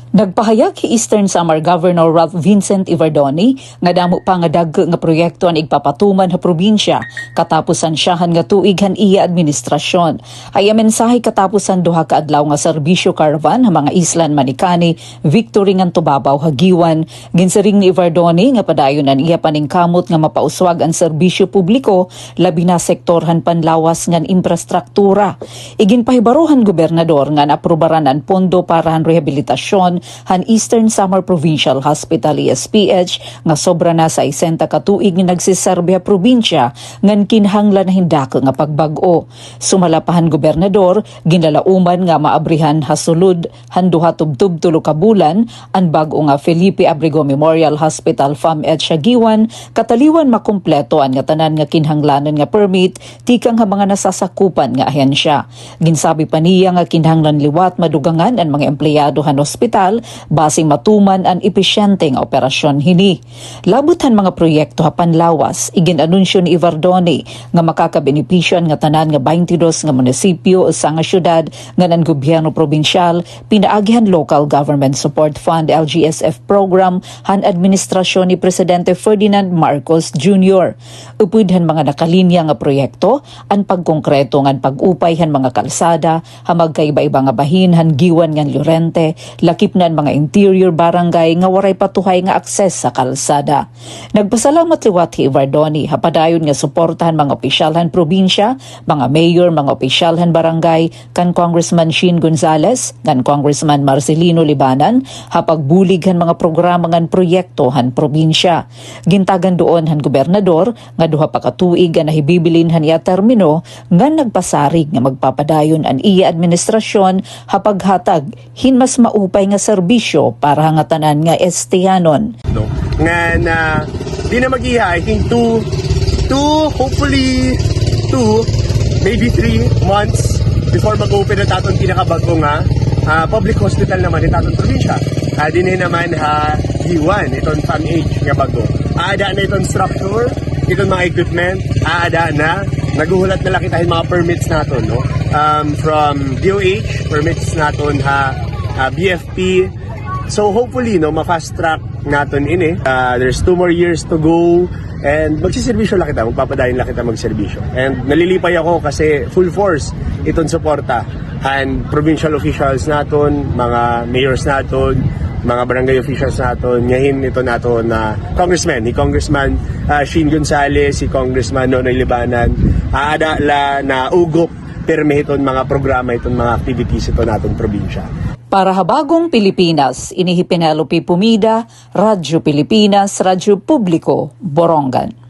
Nagpahayag si Eastern Samar Governor Ralph Vincent Ivardoni nga damo pa nga dagko nga proyekto ang igpapatuman sa probinsya katapusan siyahan nga tuig han iya administrasyon. Ay mensahe katapusan duha ka adlaw nga serbisyo caravan sa mga islan Manikani, Victory ngan Tubabaw Hagiwan. Ginsaring ni Ivardoni nga padayon ang iya paningkamot nga mapauswag ang serbisyo publiko labi na sektorhan panlawas ngan infrastruktura. Iginpahibaruhan gobernador nga naaprubaran ang pondo para han rehabilitasyon han Eastern Samar Provincial Hospital ESPH nga sobra na sa 60 ka tuig nga nagsiserbe probinsya ngan kinahanglan na hindako nga pagbag-o. Sumalapahan gobernador ginlalauman nga maabrihan hasulod han duha tubtub tulo ka bulan ang bag-o nga Felipe Abrego Memorial Hospital FAMED Hagiwan kataliwan makumpleto ang nga tanan nga kinahanglanan nga permit tikang nga mga nasasakupan nga ahensya. Ginsabi pa niya nga kinahanglan liwat madugangan ang mga empleyado han ospital basing matuman ang epesyente nga operasyon hini. Labutan mga proyekto hapan lawas, iginanunsyo ni Ivardoni nga makakabenepisyon nga tanan nga 22 nga munisipyo sa nga syudad nga ng gobyerno probinsyal, pinaagihan Local Government Support Fund LGSF program han administrasyon ni Presidente Ferdinand Marcos Jr. Upudhan mga nakalinya nga proyekto, ang pagkongkreto ngan pag-upay han mga kalsada, hamag kaiba-iba nga bahin han giwan ngan Llorente, lakip na mga interior barangay nga waray patuhay nga akses sa kalsada. Nagpasalamat liwat si Ivardoni hapadayon nga suportahan mga opisyalhan probinsya, mga mayor, mga opisyalhan barangay, kan Congressman Sheen Gonzales, kan Congressman Marcelino Libanan, hapagbulig han mga programa ngan proyekto han probinsya. Gintagan doon han gobernador nga duha pa ka tuig nga nahibibilin han iya termino nga nagpasarig nga magpapadayon an iya administrasyon hapaghatag hinmas maupay nga serbisyo para hangatanan nga estiyanon. No. Nga na di na mag-iya, I think hopefully 2, maybe 3 months before mag-open na taton pinakabago nga public hospital naman ni taton probinsya. Di na naman Giwan, itong FAMH nga bago. Aada na itong structure, itong mga equipment, aada na. Naguhulat na lang kita yung mga permits naton, no? From DOH, permits naton BFP. So hopefully ma-fast track natin ini. There's 2 more years to go and magsiservisyo lang kita, magpapadayon lang kita magserbisyo. And nalilipay ako kasi full force itong suporta and provincial officials naton, mga mayors naton, mga barangay officials naton, ngayon ito naton na ni Congressman Sheen Gonzales, si Congressman Nonoy Libanan, aada la na ugop perme iton mga programa, iton mga activities ito natong probinsya. Para habagong Pilipinas, inihi Penelope Pumida, Radyo Pilipinas, Radyo Publiko, Borongan.